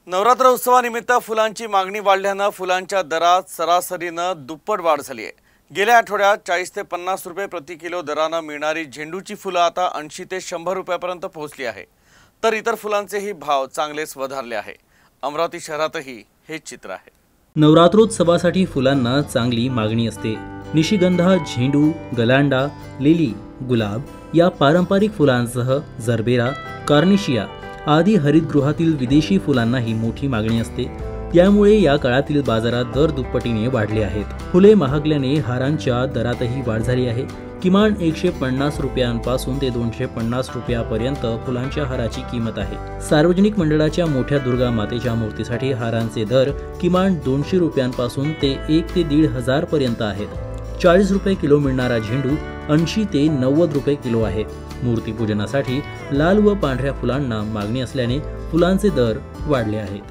नवरात्र उत्सवानिमित्त फुलांची मागणी वाढल्याने फुलांच्या दरात सरासरीनं दुप्पट वाढ झाली आहे। गेल्या आठवड्यात 40 ते 50 रुपये प्रति किलो दराने मिळणारी झेंडूची फुलं आता 80 ते 100 रुपयापर्यंत पोहोचली आहे। तर इतर फुलांचेही भाव चांगलेच वधारले आहे। अमरावती शहरातही हेच चित्र आहे। नवरात्रोत्सवासाठी फुलांना चांगली मागणी असते। निशिगंधा, झेंडू, गलांडा, लिली, गुलाब या पारंपरिक फुलांसह जरबेरा, कार्निशिया आदी हरितगृहातील विदेशी फुलांनाही मोठी मागणी असते। यामुळे या काळातील बाजारात दर दुप्पटीने वाढले आहेत। फुले महागल्याने हारांच्या दरातही वाढ झाली आहे। किमान 150 रुपयांपासून ते 250 रुपयापर्यंत फुलांच्या हाराची किंमत आहे। सार्वजनिक मंडळाच्या मोठ्या दुर्गा मातेच्या मूर्तीसाठी हारांचे दर किमान 200 रुपयांपासून ते 1 ते 1,500 पर्यंत आहेत। 40 रुपये किलो मिळणारा झेंडू 80 ते 90 रुपये किलो आहे। मूर्तीपूजनासाठी लाल व पांढऱ्या फुलांना मागणी असल्याने फुलांचे दर वाढले आहेत।